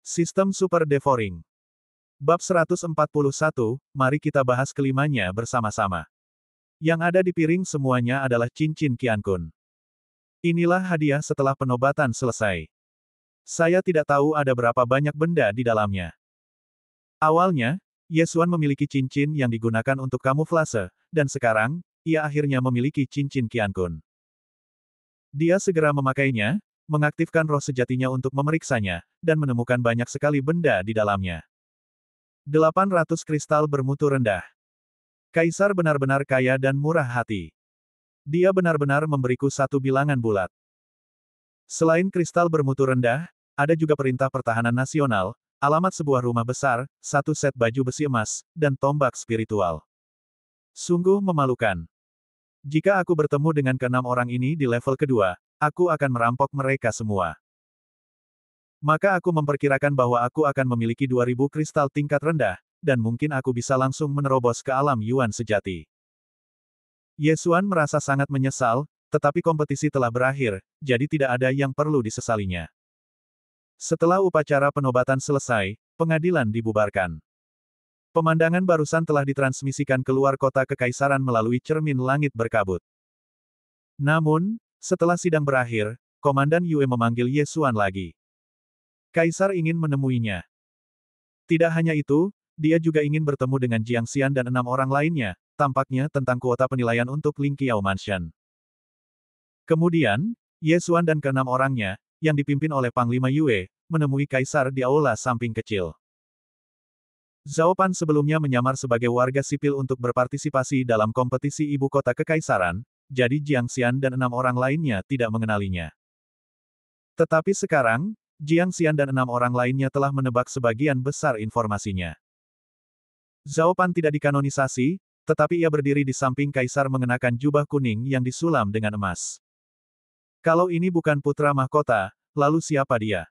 Sistem Super Devouring. Bab 141, mari kita bahas kelimanya bersama-sama. Yang ada di piring semuanya adalah cincin Qiankun. Inilah hadiah setelah penobatan selesai. Saya tidak tahu ada berapa banyak benda di dalamnya. Awalnya, Yesuan memiliki cincin yang digunakan untuk kamuflase, dan sekarang, ia akhirnya memiliki cincin Qiankun. Dia segera memakainya, mengaktifkan roh sejatinya untuk memeriksanya, dan menemukan banyak sekali benda di dalamnya. 800 kristal bermutu rendah. Kaisar benar-benar kaya dan murah hati. Dia benar-benar memberiku satu bilangan bulat. Selain kristal bermutu rendah, ada juga perintah pertahanan nasional, alamat sebuah rumah besar, satu set baju besi emas, dan tombak spiritual. Sungguh memalukan. Jika aku bertemu dengan keenam orang ini di level kedua, aku akan merampok mereka semua. Maka aku memperkirakan bahwa aku akan memiliki 2000 kristal tingkat rendah, dan mungkin aku bisa langsung menerobos ke alam Yuan sejati. Yesuan merasa sangat menyesal, tetapi kompetisi telah berakhir, jadi tidak ada yang perlu disesalinya. Setelah upacara penobatan selesai, pengadilan dibubarkan. Pemandangan barusan telah ditransmisikan keluar kota kekaisaran melalui cermin langit berkabut. Namun, setelah sidang berakhir, Komandan Yue memanggil Yesuan lagi. Kaisar ingin menemuinya. Tidak hanya itu, dia juga ingin bertemu dengan Jiang Xian dan 6 orang lainnya, tampaknya tentang kuota penilaian untuk Lingqiao Mansion. Kemudian, Yesuan dan ke-6 orangnya, yang dipimpin oleh Panglima Yue, menemui Kaisar di aula samping kecil. Zhao Pan sebelumnya menyamar sebagai warga sipil untuk berpartisipasi dalam kompetisi ibu kota kekaisaran, jadi Jiang Xian dan 6 orang lainnya tidak mengenalinya. Tetapi sekarang, Jiang Xian dan 6 orang lainnya telah menebak sebagian besar informasinya. Zhao Pan tidak dikanonisasi, tetapi ia berdiri di samping Kaisar mengenakan jubah kuning yang disulam dengan emas. Kalau ini bukan putra mahkota, lalu siapa dia?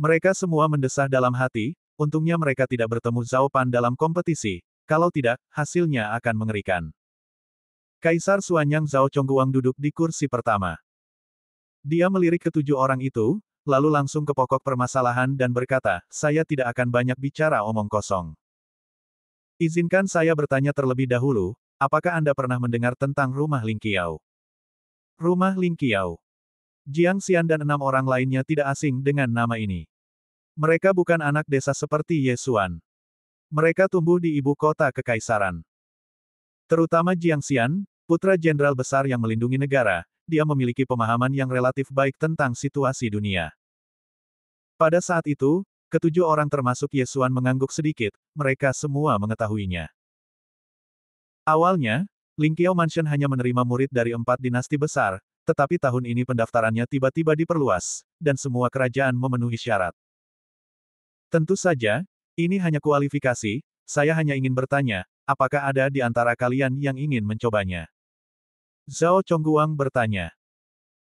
Mereka semua mendesah dalam hati, untungnya mereka tidak bertemu Zhao Pan dalam kompetisi, kalau tidak, hasilnya akan mengerikan. Kaisar Xuanyang Zhao Chongguang duduk di kursi pertama. Dia melirik ketujuh orang itu, lalu langsung ke pokok permasalahan dan berkata, saya tidak akan banyak bicara omong kosong. Izinkan saya bertanya terlebih dahulu, apakah Anda pernah mendengar tentang rumah Lingqiao? Rumah Lingqiao. Jiang Xian dan 6 orang lainnya tidak asing dengan nama ini. Mereka bukan anak desa seperti Yesuan. Mereka tumbuh di ibu kota kekaisaran. Terutama Jiang Xian, putra jenderal besar yang melindungi negara, dia memiliki pemahaman yang relatif baik tentang situasi dunia. Pada saat itu, ketujuh orang termasuk Yesuan mengangguk sedikit, mereka semua mengetahuinya. Awalnya, Lingqiao Mansion hanya menerima murid dari 4 dinasti besar, tetapi tahun ini pendaftarannya tiba-tiba diperluas, dan semua kerajaan memenuhi syarat. Tentu saja, ini hanya kualifikasi, saya hanya ingin bertanya, apakah ada di antara kalian yang ingin mencobanya? Zhao Chongguang bertanya.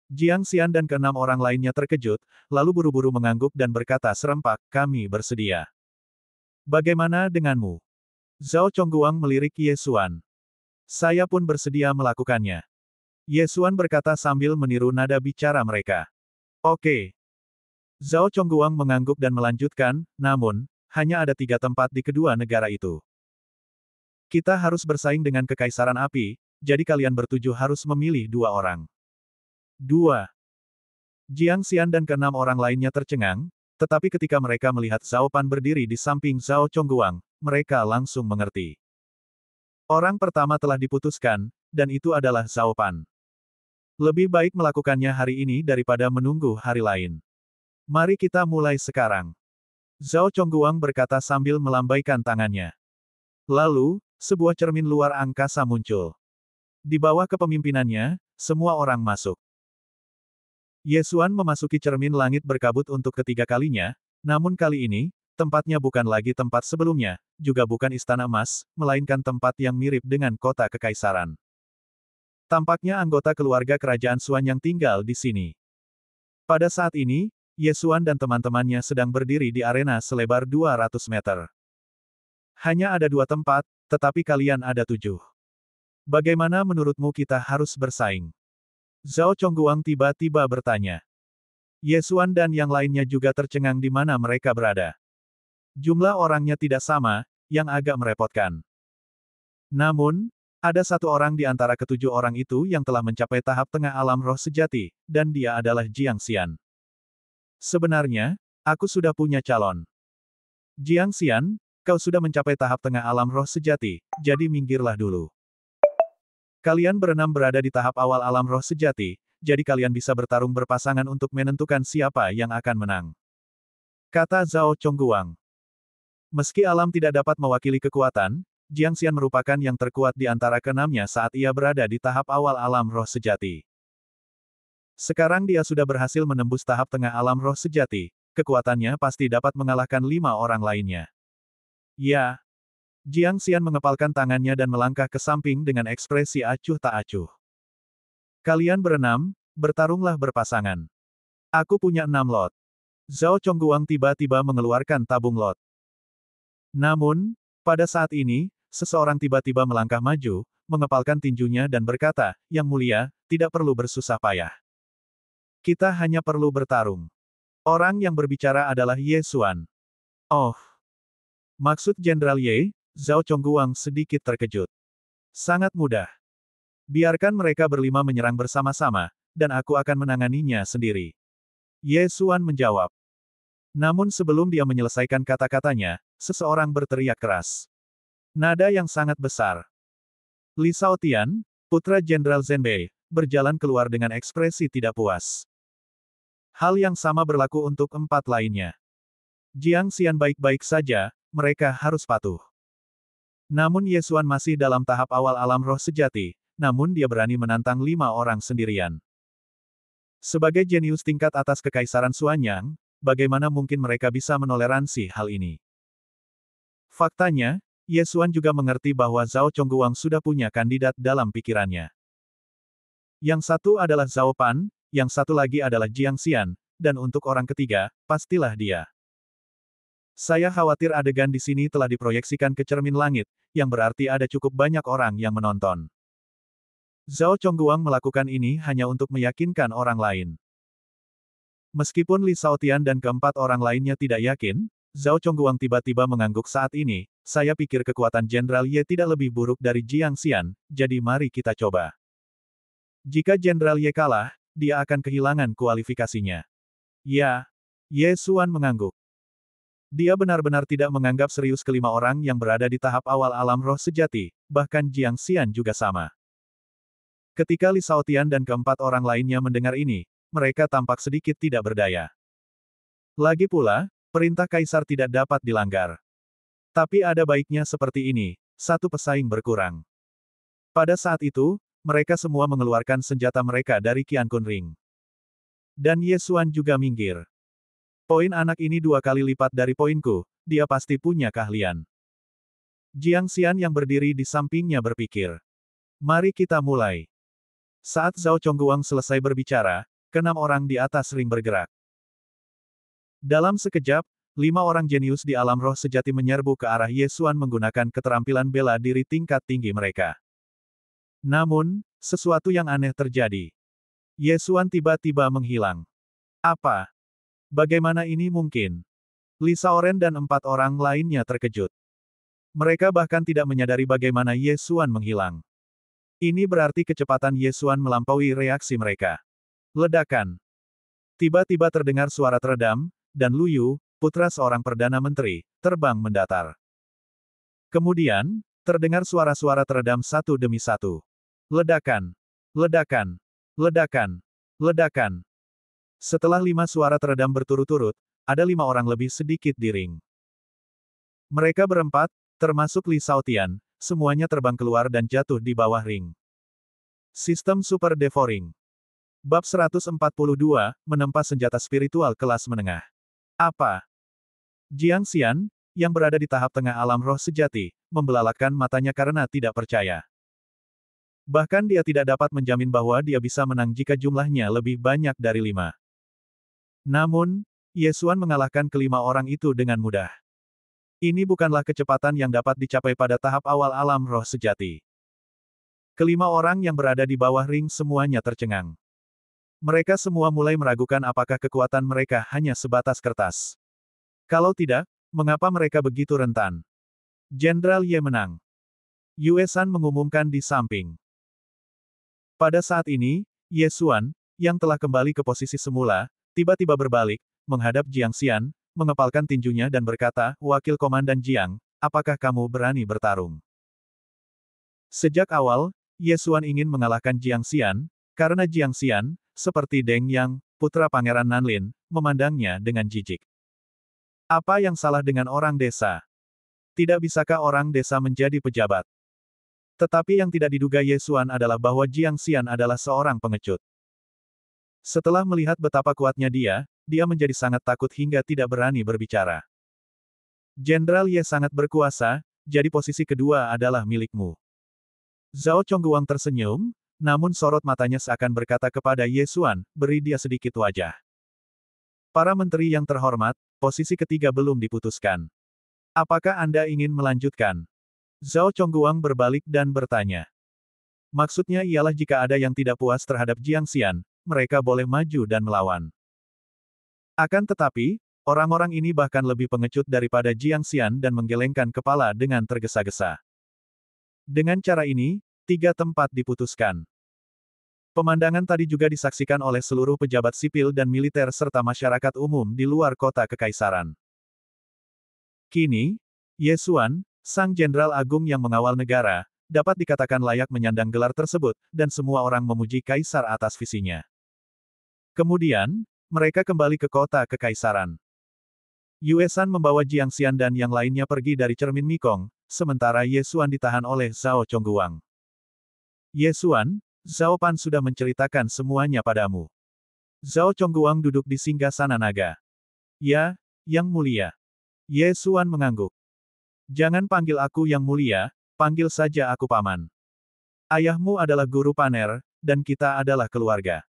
Jiang Xian dan ke-6 orang lainnya terkejut, lalu buru-buru mengangguk dan berkata serempak, kami bersedia. Bagaimana denganmu? Zhao Chongguang melirik Yesuan. Saya pun bersedia melakukannya. Yesuan berkata sambil meniru nada bicara mereka. Oke. Zhao Chongguang mengangguk dan melanjutkan, namun, hanya ada 3 tempat di kedua negara itu. Kita harus bersaing dengan Kekaisaran Api, jadi kalian bertujuh harus memilih 2 orang. 2. Jiang Xian dan ke-6 orang lainnya tercengang, tetapi ketika mereka melihat Zhao Pan berdiri di samping Zhao Chongguang, mereka langsung mengerti. Orang pertama telah diputuskan, dan itu adalah Zhao Pan. Lebih baik melakukannya hari ini daripada menunggu hari lain. Mari kita mulai sekarang. Zhao Chongguang berkata sambil melambaikan tangannya. Lalu, sebuah cermin luar angkasa muncul. Di bawah kepemimpinannya, semua orang masuk. Yesuan memasuki cermin langit berkabut untuk ketiga kalinya, namun kali ini, tempatnya bukan lagi tempat sebelumnya, juga bukan istana emas, melainkan tempat yang mirip dengan kota kekaisaran. Tampaknya anggota keluarga kerajaan Xuan yang tinggal di sini. Pada saat ini, Yesuan dan teman-temannya sedang berdiri di arena selebar 200 meter. Hanya ada 2 tempat, tetapi kalian ada 7. Bagaimana menurutmu kita harus bersaing? Zhao Chongguang tiba-tiba bertanya. Yesuan dan yang lainnya juga tercengang di mana mereka berada. Jumlah orangnya tidak sama, yang agak merepotkan. Namun, ada satu orang di antara ketujuh orang itu yang telah mencapai tahap tengah alam roh sejati, dan dia adalah Jiang Xian. Sebenarnya, aku sudah punya calon. Jiang Xian, kau sudah mencapai tahap tengah alam roh sejati, jadi minggirlah dulu. Kalian berenam berada di tahap awal alam roh sejati, jadi kalian bisa bertarung berpasangan untuk menentukan siapa yang akan menang. Kata Zhao Chongguang. Meski alam tidak dapat mewakili kekuatan, Jiang Xian merupakan yang terkuat di antara keenamnya saat ia berada di tahap awal alam roh sejati. Sekarang dia sudah berhasil menembus tahap tengah alam roh sejati, kekuatannya pasti dapat mengalahkan 5 orang lainnya. Ya. Jiang Xian mengepalkan tangannya dan melangkah ke samping dengan ekspresi acuh tak acuh. Kalian berenam, bertarunglah berpasangan. Aku punya 6 lot. Zhao Chongguang tiba-tiba mengeluarkan tabung lot. Namun, pada saat ini, seseorang tiba-tiba melangkah maju, mengepalkan tinjunya dan berkata, "Yang mulia, tidak perlu bersusah payah. Kita hanya perlu bertarung." Orang yang berbicara adalah Ye Xuan. Oh. Maksud Jenderal Ye, Zhao Chongguang sedikit terkejut. Sangat mudah. Biarkan mereka berlima menyerang bersama-sama, dan aku akan menanganinya sendiri. Ye Xuan menjawab. Namun sebelum dia menyelesaikan kata-katanya, seseorang berteriak keras. Nada yang sangat besar. Li Shaotian, putra Jenderal Zhenbei, berjalan keluar dengan ekspresi tidak puas. Hal yang sama berlaku untuk 4 lainnya. Jiang Xian baik-baik saja, mereka harus patuh. Namun Ye Xuan masih dalam tahap awal alam roh sejati, namun dia berani menantang 5 orang sendirian. Sebagai jenius tingkat atas Kekaisaran Xuanyang, bagaimana mungkin mereka bisa menoleransi hal ini? Faktanya, Ye Xuan juga mengerti bahwa Zhao Chongguang sudah punya kandidat dalam pikirannya. Yang satu adalah Zhao Pan, yang satu lagi adalah Jiang Xian, dan untuk orang ketiga, pastilah dia. Saya khawatir adegan di sini telah diproyeksikan ke cermin langit, yang berarti ada cukup banyak orang yang menonton. Zhao Chongguang melakukan ini hanya untuk meyakinkan orang lain. Meskipun Li Shaotian dan keempat orang lainnya tidak yakin, Zhao Chongguang tiba-tiba mengangguk saat ini, saya pikir kekuatan Jenderal Ye tidak lebih buruk dari Jiang Xian, jadi mari kita coba. Jika Jenderal Ye kalah, dia akan kehilangan kualifikasinya. Ya. Ye Xuan mengangguk. Dia benar-benar tidak menganggap serius kelima orang yang berada di tahap awal alam roh sejati, bahkan Jiang Xian juga sama. Ketika Li Shaotian dan keempat orang lainnya mendengar ini, mereka tampak sedikit tidak berdaya. Lagi pula, perintah kaisar tidak dapat dilanggar. Tapi ada baiknya seperti ini, satu pesaing berkurang. Pada saat itu, mereka semua mengeluarkan senjata mereka dari Qiankun Ring. Dan Ye Xuan juga minggir. Poin anak ini 2 kali lipat dari poinku, dia pasti punya keahlian. Jiang Xian yang berdiri di sampingnya berpikir. Mari kita mulai. Saat Zhao Chongguang selesai berbicara, ke-6 orang di atas ring bergerak. Dalam sekejap, 5 orang jenius di alam roh sejati menyerbu ke arah Ye Xuan menggunakan keterampilan bela diri tingkat tinggi mereka. Namun, sesuatu yang aneh terjadi. Ye Xuan tiba-tiba menghilang. Apa? Bagaimana ini mungkin? Li Shaoren dan 4 orang lainnya terkejut. Mereka bahkan tidak menyadari bagaimana Ye Xuan menghilang. Ini berarti kecepatan Ye Xuan melampaui reaksi mereka. Ledakan. Tiba-tiba terdengar suara teredam, dan Lu Yu, putra seorang perdana menteri, terbang mendatar. Kemudian, terdengar suara-suara teredam satu demi satu. Ledakan. Ledakan. Ledakan. Ledakan. Setelah 5 suara teredam berturut-turut, ada 5 orang lebih sedikit di ring. Mereka berempat, termasuk Li Shaotian, semuanya terbang keluar dan jatuh di bawah ring. Sistem Super Devouring. Bab 142, menempa senjata spiritual kelas menengah. Apa? Jiang Xian, yang berada di tahap tengah alam roh sejati, membelalakkan matanya karena tidak percaya. Bahkan dia tidak dapat menjamin bahwa dia bisa menang jika jumlahnya lebih banyak dari 5. Namun, Ye Xuan mengalahkan kelima orang itu dengan mudah. Ini bukanlah kecepatan yang dapat dicapai pada tahap awal alam roh sejati. Kelima orang yang berada di bawah ring semuanya tercengang. Mereka semua mulai meragukan apakah kekuatan mereka hanya sebatas kertas. Kalau tidak, mengapa mereka begitu rentan? Jenderal Ye menang. Yue San mengumumkan di samping. Pada saat ini, Ye Xuan, yang telah kembali ke posisi semula, tiba-tiba berbalik, menghadap Jiang Xian, mengepalkan tinjunya dan berkata, Wakil Komandan Jiang, apakah kamu berani bertarung? Sejak awal, Ye Xuan ingin mengalahkan Jiang Xian, karena Jiang Xian, seperti Deng Yang, putra Pangeran Nanlin, memandangnya dengan jijik. Apa yang salah dengan orang desa? Tidak bisakah orang desa menjadi pejabat? Tetapi yang tidak diduga Ye Xuan adalah bahwa Jiang Xian adalah seorang pengecut. Setelah melihat betapa kuatnya dia menjadi sangat takut hingga tidak berani berbicara. Jenderal Ye sangat berkuasa, jadi posisi kedua adalah milikmu. Zhao Chongguang tersenyum, namun sorot matanya seakan berkata kepada Ye Xuan, beri dia sedikit wajah. Para menteri yang terhormat, posisi ketiga belum diputuskan. Apakah Anda ingin melanjutkan? Zhao Chongguang berbalik dan bertanya. Maksudnya ialah jika ada yang tidak puas terhadap Jiang Xian, mereka boleh maju dan melawan. Akan tetapi, orang-orang ini bahkan lebih pengecut daripada Jiang Xian dan menggelengkan kepala dengan tergesa-gesa. Dengan cara ini, 3 tempat diputuskan. Pemandangan tadi juga disaksikan oleh seluruh pejabat sipil dan militer serta masyarakat umum di luar kota kekaisaran. Kini, Ye Xuan, sang jenderal agung yang mengawal negara, dapat dikatakan layak menyandang gelar tersebut, dan semua orang memuji kaisar atas visinya. Kemudian, mereka kembali ke kota kekaisaran. Yue San membawa Jiang Xian dan yang lainnya pergi dari cermin Mikong, sementara Ye Xuan ditahan oleh Zhao Chongguang. Ye Xuan, Zhao Pan sudah menceritakan semuanya padamu. Zhao Chongguang duduk di singgasana naga. Ya, Yang Mulia. Ye Xuan mengangguk. Jangan panggil aku Yang Mulia, panggil saja aku Paman. Ayahmu adalah guru Paner, dan kita adalah keluarga.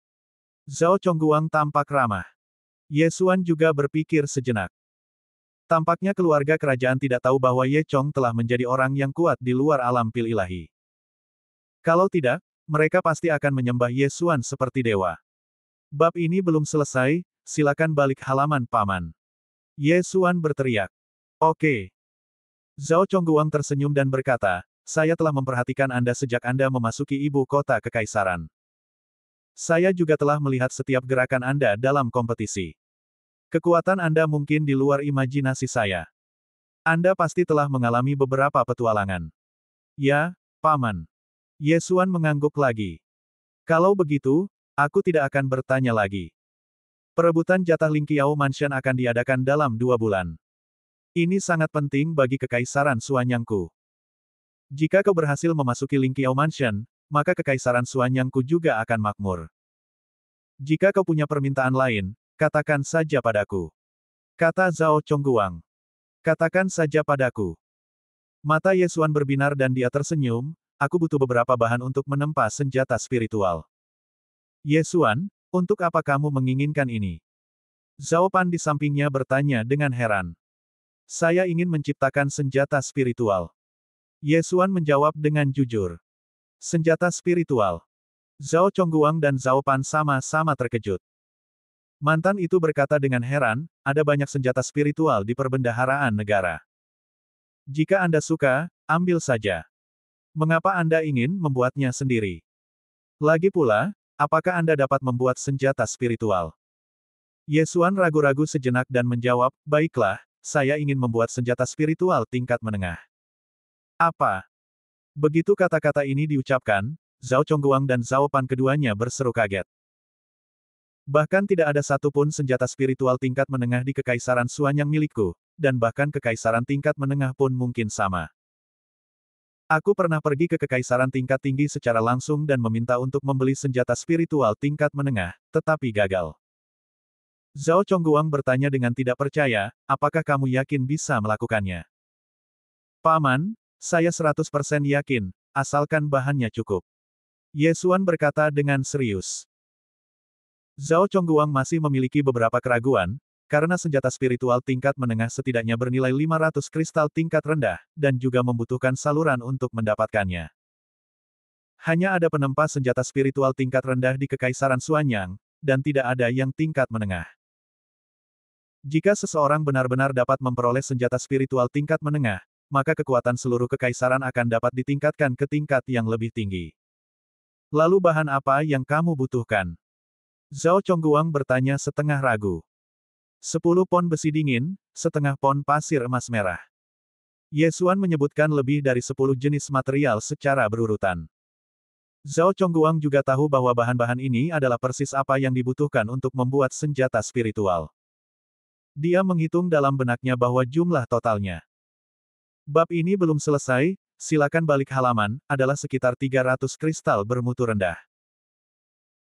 Zhao Chongguang tampak ramah. Ye Xuan juga berpikir sejenak. Tampaknya keluarga kerajaan tidak tahu bahwa Ye Chong telah menjadi orang yang kuat di luar alam pil ilahi. Kalau tidak, mereka pasti akan menyembah Ye Xuan seperti dewa. Bab ini belum selesai, silakan balik halaman Paman. Ye Xuan berteriak. Oke. Zhao Chongguang tersenyum dan berkata, saya telah memperhatikan Anda sejak Anda memasuki ibu kota kekaisaran. Saya juga telah melihat setiap gerakan Anda dalam kompetisi. Kekuatan Anda mungkin di luar imajinasi saya. Anda pasti telah mengalami beberapa petualangan. Ya, Paman. Ye Xuan mengangguk lagi. Kalau begitu, aku tidak akan bertanya lagi. Perebutan jatah Lingqiao Mansion akan diadakan dalam 2 bulan. Ini sangat penting bagi kekaisaran Suanyangku. Jika kau berhasil memasuki Lingqiao Mansion, maka kekaisaran Suanyangku juga akan makmur. Jika kau punya permintaan lain, katakan saja padaku. Kata Zhao Chongguang. Katakan saja padaku. Mata Ye Xuan berbinar dan dia tersenyum, aku butuh beberapa bahan untuk menempa senjata spiritual. Ye Xuan, untuk apa kamu menginginkan ini? Zhao Pan di sampingnya bertanya dengan heran. Saya ingin menciptakan senjata spiritual. Ye Xuan menjawab dengan jujur. Senjata spiritual. Zhao Chongguang dan Zhao Pan sama-sama terkejut. Mantan itu berkata dengan heran, ada banyak senjata spiritual di perbendaharaan negara. Jika Anda suka, ambil saja. Mengapa Anda ingin membuatnya sendiri? Lagi pula, apakah Anda dapat membuat senjata spiritual? Ye Xuan ragu-ragu sejenak dan menjawab, baiklah, saya ingin membuat senjata spiritual tingkat menengah. Apa? Begitu kata-kata ini diucapkan, Zhao Chongguang dan Zhao Pan keduanya berseru kaget. Bahkan tidak ada satupun senjata spiritual tingkat menengah di kekaisaran Suanyang milikku, dan bahkan kekaisaran tingkat menengah pun mungkin sama. Aku pernah pergi ke kekaisaran tingkat tinggi secara langsung dan meminta untuk membeli senjata spiritual tingkat menengah, tetapi gagal. Zhao Chongguang bertanya dengan tidak percaya, apakah kamu yakin bisa melakukannya? Paman, saya 100% yakin, asalkan bahannya cukup. Ye Xuan berkata dengan serius. Zhao Chongguang masih memiliki beberapa keraguan, karena senjata spiritual tingkat menengah setidaknya bernilai 500 kristal tingkat rendah, dan juga membutuhkan saluran untuk mendapatkannya. Hanya ada penempa senjata spiritual tingkat rendah di Kekaisaran Suanyang, dan tidak ada yang tingkat menengah. Jika seseorang benar-benar dapat memperoleh senjata spiritual tingkat menengah, maka kekuatan seluruh kekaisaran akan dapat ditingkatkan ke tingkat yang lebih tinggi. Lalu bahan apa yang kamu butuhkan? Zhao Chongguang bertanya setengah ragu. 10 pon besi dingin, setengah pon pasir emas merah. Ye Xuan menyebutkan lebih dari 10 jenis material secara berurutan. Zhao Chongguang juga tahu bahwa bahan-bahan ini adalah persis apa yang dibutuhkan untuk membuat senjata spiritual. Dia menghitung dalam benaknya bahwa jumlah totalnya. Bab ini belum selesai, silakan balik halaman, adalah sekitar 300 kristal bermutu rendah.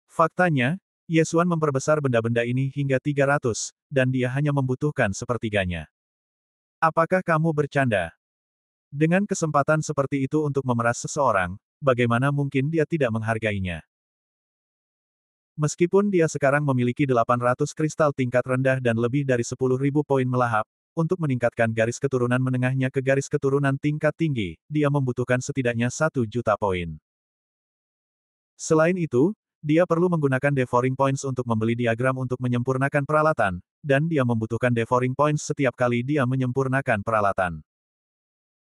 Faktanya, Ye Xuan memperbesar benda-benda ini hingga 300, dan dia hanya membutuhkan sepertiganya. Apakah kamu bercanda? Dengan kesempatan seperti itu untuk memeras seseorang, bagaimana mungkin dia tidak menghargainya? Meskipun dia sekarang memiliki 800 kristal tingkat rendah dan lebih dari 10.000 poin melahap, untuk meningkatkan garis keturunan menengahnya ke garis keturunan tingkat tinggi, dia membutuhkan setidaknya 1 juta poin. Selain itu, dia perlu menggunakan devouring points untuk membeli diagram untuk menyempurnakan peralatan, dan dia membutuhkan devouring points setiap kali dia menyempurnakan peralatan.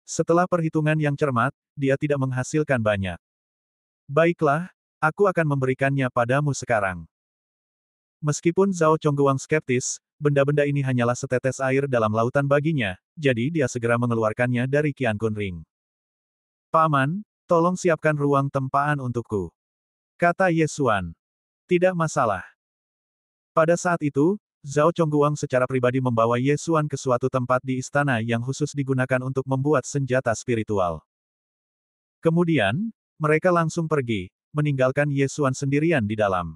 Setelah perhitungan yang cermat, dia tidak menghasilkan banyak. Baiklah, aku akan memberikannya padamu sekarang. Meskipun Zhao Chongguang skeptis, benda-benda ini hanyalah setetes air dalam lautan baginya, jadi dia segera mengeluarkannya dari Qiankun Ring. Paman, tolong siapkan ruang tempaan untukku. Kata Ye Xuan. Tidak masalah. Pada saat itu, Zhao Chongguang secara pribadi membawa Ye Xuan ke suatu tempat di istana yang khusus digunakan untuk membuat senjata spiritual. Kemudian, mereka langsung pergi, meninggalkan Ye Xuan sendirian di dalam.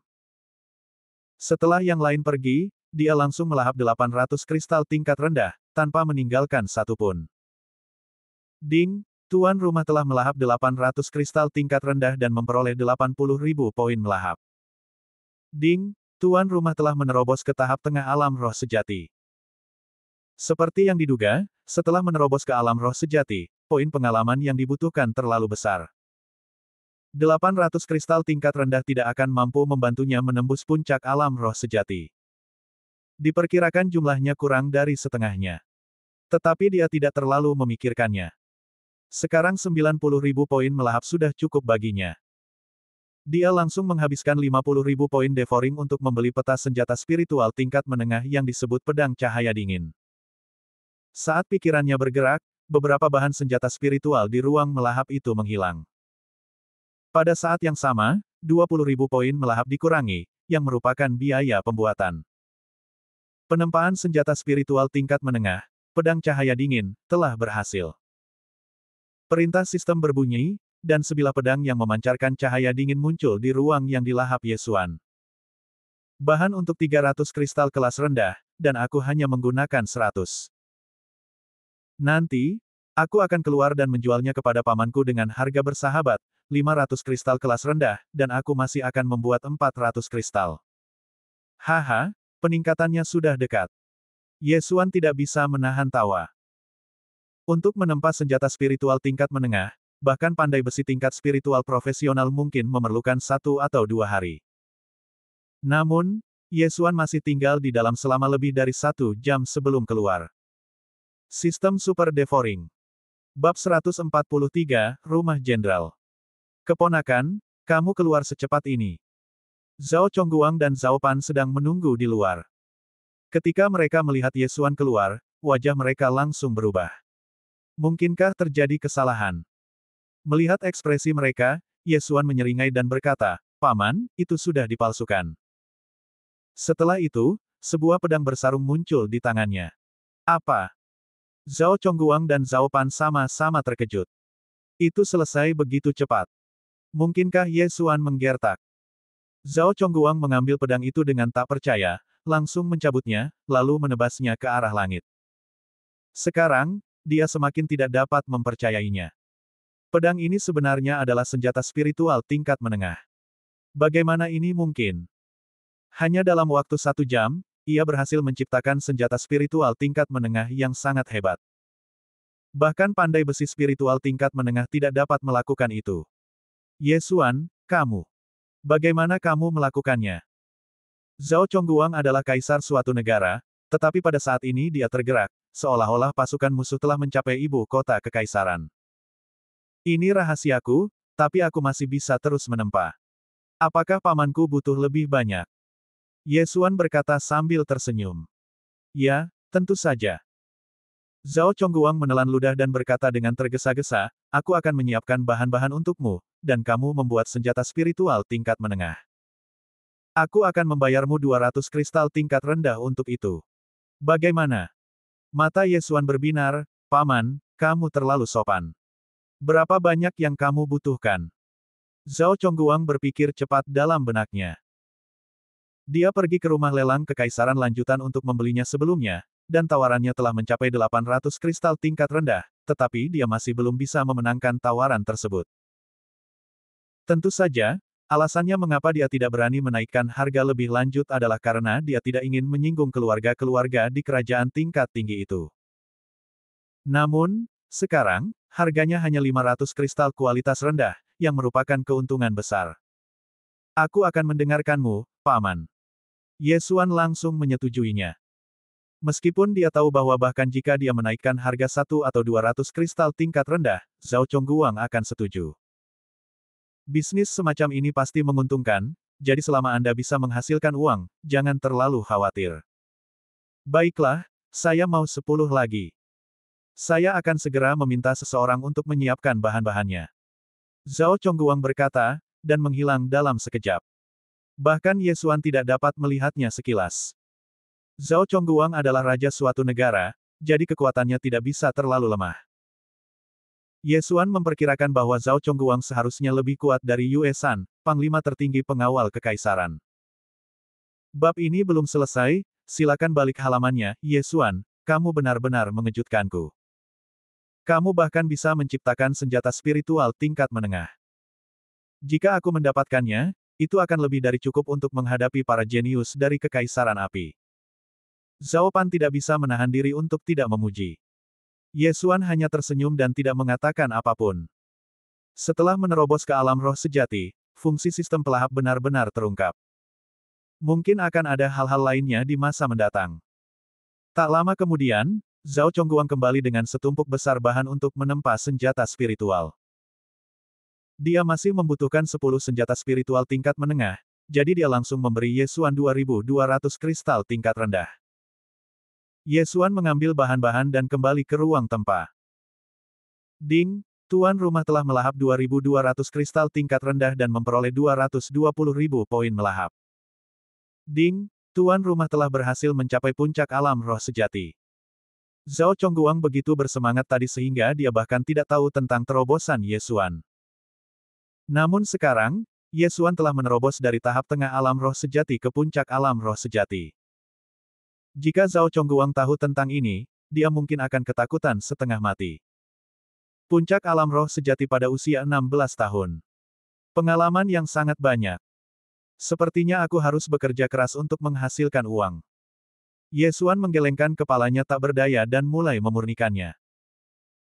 Setelah yang lain pergi, dia langsung melahap 800 kristal tingkat rendah, tanpa meninggalkan satu pun. Ding, tuan rumah telah melahap 800 kristal tingkat rendah dan memperoleh 80.000 poin melahap. Ding, tuan rumah telah menerobos ke tahap tengah alam roh sejati. Seperti yang diduga, setelah menerobos ke alam roh sejati, poin pengalaman yang dibutuhkan terlalu besar. 800 kristal tingkat rendah tidak akan mampu membantunya menembus puncak alam roh sejati. Diperkirakan jumlahnya kurang dari setengahnya. Tetapi dia tidak terlalu memikirkannya. Sekarang 90.000 poin melahap sudah cukup baginya. Dia langsung menghabiskan 50.000 poin devouring untuk membeli peta senjata spiritual tingkat menengah yang disebut pedang cahaya dingin. Saat pikirannya bergerak, beberapa bahan senjata spiritual di ruang melahap itu menghilang. Pada saat yang sama, 20.000 poin melahap dikurangi, yang merupakan biaya pembuatan. Penempaan senjata spiritual tingkat menengah, pedang cahaya dingin, telah berhasil. Perintah sistem berbunyi, dan sebilah pedang yang memancarkan cahaya dingin muncul di ruang yang dilahap Ye Xuan. Bahan untuk 300 kristal kelas rendah, dan aku hanya menggunakan 100. Nanti, aku akan keluar dan menjualnya kepada pamanku dengan harga bersahabat, 500 kristal kelas rendah, dan aku masih akan membuat 400 kristal. Haha, peningkatannya sudah dekat. Ye Xuan tidak bisa menahan tawa. Untuk menempa senjata spiritual tingkat menengah, bahkan pandai besi tingkat spiritual profesional mungkin memerlukan 1 atau 2 hari. Namun, Ye Xuan masih tinggal di dalam selama lebih dari 1 jam sebelum keluar. Sistem Super Devouring. Bab 143, Rumah Jenderal. Keponakan, kamu keluar secepat ini. Zhao Chongguang dan Zhao Pan sedang menunggu di luar. Ketika mereka melihat Ye Xuan keluar, wajah mereka langsung berubah. Mungkinkah terjadi kesalahan? Melihat ekspresi mereka, Ye Xuan menyeringai dan berkata, Paman, itu sudah dipalsukan. Setelah itu, sebuah pedang bersarung muncul di tangannya. Apa? Zhao Chongguang dan Zhao Pan sama-sama terkejut. Itu selesai begitu cepat. Mungkinkah Ye Xuan menggertak? Zhao Chongguang mengambil pedang itu dengan tak percaya, langsung mencabutnya, lalu menebasnya ke arah langit. Sekarang, dia semakin tidak dapat mempercayainya. Pedang ini sebenarnya adalah senjata spiritual tingkat menengah. Bagaimana ini mungkin? Hanya dalam waktu 1 jam, ia berhasil menciptakan senjata spiritual tingkat menengah yang sangat hebat. Bahkan pandai besi spiritual tingkat menengah tidak dapat melakukan itu. Ye Xuan, kamu. Bagaimana kamu melakukannya? Zhao Chongguang adalah kaisar suatu negara, tetapi pada saat ini dia tergerak, seolah-olah pasukan musuh telah mencapai ibu kota kekaisaran. Ini rahasiaku, tapi aku masih bisa terus menempa. Apakah pamanku butuh lebih banyak? Ye Xuan berkata sambil tersenyum. Ya, tentu saja. Zhao Chongguang menelan ludah dan berkata dengan tergesa-gesa, aku akan menyiapkan bahan-bahan untukmu, dan kamu membuat senjata spiritual tingkat menengah. Aku akan membayarmu 200 kristal tingkat rendah untuk itu. Bagaimana? Mata Ye Xuan berbinar, Paman, kamu terlalu sopan. Berapa banyak yang kamu butuhkan? Zhao Chongguang berpikir cepat dalam benaknya. Dia pergi ke rumah lelang kekaisaran lanjutan untuk membelinya sebelumnya, dan tawarannya telah mencapai 800 kristal tingkat rendah, tetapi dia masih belum bisa memenangkan tawaran tersebut. Tentu saja, alasannya mengapa dia tidak berani menaikkan harga lebih lanjut adalah karena dia tidak ingin menyinggung keluarga-keluarga di kerajaan tingkat tinggi itu. Namun, sekarang, harganya hanya 500 kristal kualitas rendah, yang merupakan keuntungan besar. Aku akan mendengarkanmu, Paman. Ye Xuan langsung menyetujuinya. Meskipun dia tahu bahwa bahkan jika dia menaikkan harga 1 atau 200 kristal tingkat rendah, Zhao Chongguang akan setuju. Bisnis semacam ini pasti menguntungkan, jadi selama Anda bisa menghasilkan uang, jangan terlalu khawatir. Baiklah, saya mau 10 lagi. Saya akan segera meminta seseorang untuk menyiapkan bahan-bahannya. Zhao Chongguang berkata, dan menghilang dalam sekejap. Bahkan Ye Xuan tidak dapat melihatnya sekilas. Zhao Chongguang adalah raja suatu negara, jadi kekuatannya tidak bisa terlalu lemah. Ye Xuan memperkirakan bahwa Zhao Chongguang seharusnya lebih kuat dari Yue San, panglima tertinggi pengawal kekaisaran. Bab ini belum selesai, silakan balik halamannya, Ye Xuan, kamu benar-benar mengejutkanku. Kamu bahkan bisa menciptakan senjata spiritual tingkat menengah. Jika aku mendapatkannya, itu akan lebih dari cukup untuk menghadapi para jenius dari kekaisaran api. Zhao Pan tidak bisa menahan diri untuk tidak memuji. Ye Xuan hanya tersenyum dan tidak mengatakan apapun. Setelah menerobos ke alam roh sejati, fungsi sistem pelahap benar-benar terungkap. Mungkin akan ada hal-hal lainnya di masa mendatang. Tak lama kemudian, Zhao Chongguang kembali dengan setumpuk besar bahan untuk menempa senjata spiritual. Dia masih membutuhkan 10 senjata spiritual tingkat menengah, jadi dia langsung memberi Ye Xuan 2.200 kristal tingkat rendah. Ye Xuan mengambil bahan-bahan dan kembali ke ruang tempa. Ding, tuan rumah telah melahap 2.200 kristal tingkat rendah dan memperoleh 220.000 poin melahap. Ding, tuan rumah telah berhasil mencapai puncak alam roh sejati. Zhao Chongguang begitu bersemangat tadi sehingga dia bahkan tidak tahu tentang terobosan Ye Xuan. Namun sekarang, Ye Xuan telah menerobos dari tahap tengah alam roh sejati ke puncak alam roh sejati. Jika Zhao Chongguang tahu tentang ini, dia mungkin akan ketakutan setengah mati. Puncak alam roh sejati pada usia 16 tahun. Pengalaman yang sangat banyak. Sepertinya aku harus bekerja keras untuk menghasilkan uang. Ye Xuan menggelengkan kepalanya tak berdaya dan mulai memurnikannya.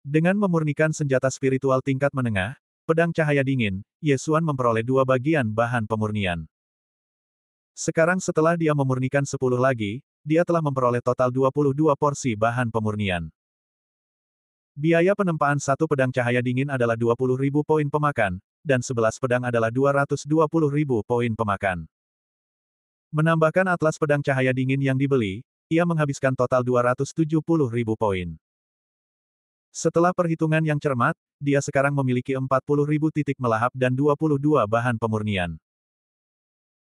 Dengan memurnikan senjata spiritual tingkat menengah, pedang cahaya dingin, Ye Xuan memperoleh 2 bagian bahan pemurnian. Sekarang setelah dia memurnikan 10 lagi, dia telah memperoleh total 22 porsi bahan pemurnian. Biaya penempaan satu pedang cahaya dingin adalah 20.000 poin pemakan, dan 11 pedang adalah 220.000 poin pemakan. Menambahkan atlas pedang cahaya dingin yang dibeli, ia menghabiskan total 270.000 poin. Setelah perhitungan yang cermat, dia sekarang memiliki 40.000 titik melahap dan 22 bahan pemurnian.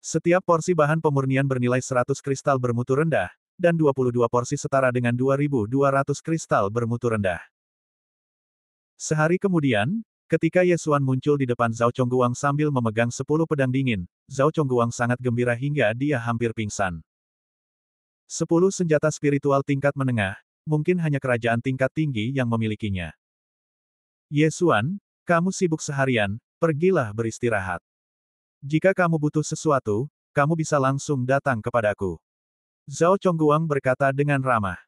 Setiap porsi bahan pemurnian bernilai 100 kristal bermutu rendah, dan 22 porsi setara dengan 2.200 kristal bermutu rendah. Sehari kemudian, ketika Ye Xuan muncul di depan Zhao Chongguang sambil memegang 10 pedang dingin, Zhao Chongguang sangat gembira hingga dia hampir pingsan. 10 senjata spiritual tingkat menengah, mungkin hanya kerajaan tingkat tinggi yang memilikinya. Ye Xuan, kamu sibuk seharian, pergilah beristirahat. Jika kamu butuh sesuatu, kamu bisa langsung datang kepadaku. Zhao Chongguang berkata dengan ramah.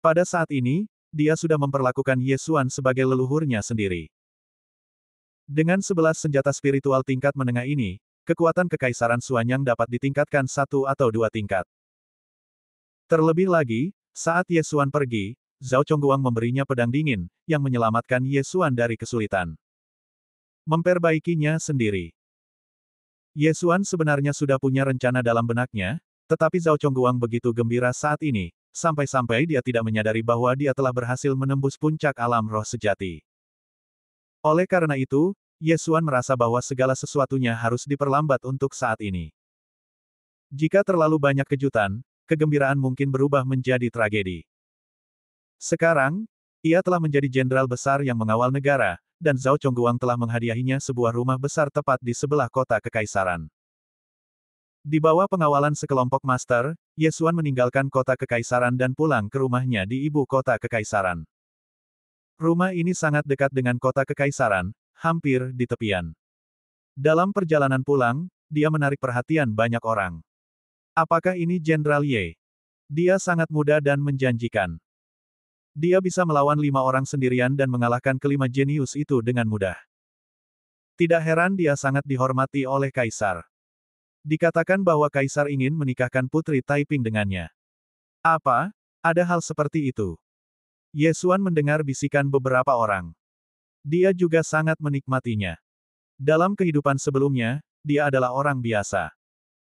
Pada saat ini, dia sudah memperlakukan Ye Xuan sebagai leluhurnya sendiri. Dengan 11 senjata spiritual tingkat menengah ini, kekuatan Kekaisaran Suanyang dapat ditingkatkan 1 atau 2 tingkat. Terlebih lagi, saat Ye Xuan pergi, Zhao Chongguang memberinya pedang dingin, yang menyelamatkan Ye Xuan dari kesulitan. Memperbaikinya sendiri. Ye Xuan sebenarnya sudah punya rencana dalam benaknya, tetapi Zhao Chongguang begitu gembira saat ini, sampai-sampai dia tidak menyadari bahwa dia telah berhasil menembus puncak alam roh sejati. Oleh karena itu, Ye Xuan merasa bahwa segala sesuatunya harus diperlambat untuk saat ini. Jika terlalu banyak kejutan, kegembiraan mungkin berubah menjadi tragedi. Sekarang, ia telah menjadi jenderal besar yang mengawal negara, dan Zhao Chongguang telah menghadiahinya sebuah rumah besar tepat di sebelah kota Kekaisaran. Di bawah pengawalan sekelompok master, Ye Xuan meninggalkan kota Kekaisaran dan pulang ke rumahnya di ibu kota Kekaisaran. Rumah ini sangat dekat dengan kota Kekaisaran, hampir di tepian. Dalam perjalanan pulang, dia menarik perhatian banyak orang. Apakah ini Jenderal Ye? Dia sangat muda dan menjanjikan. Dia bisa melawan 5 orang sendirian dan mengalahkan kelima jenius itu dengan mudah. Tidak heran dia sangat dihormati oleh Kaisar. Dikatakan bahwa Kaisar ingin menikahkan Putri Taiping dengannya. Apa? Ada hal seperti itu? Ye Xuan mendengar bisikan beberapa orang. Dia juga sangat menikmatinya. Dalam kehidupan sebelumnya, dia adalah orang biasa.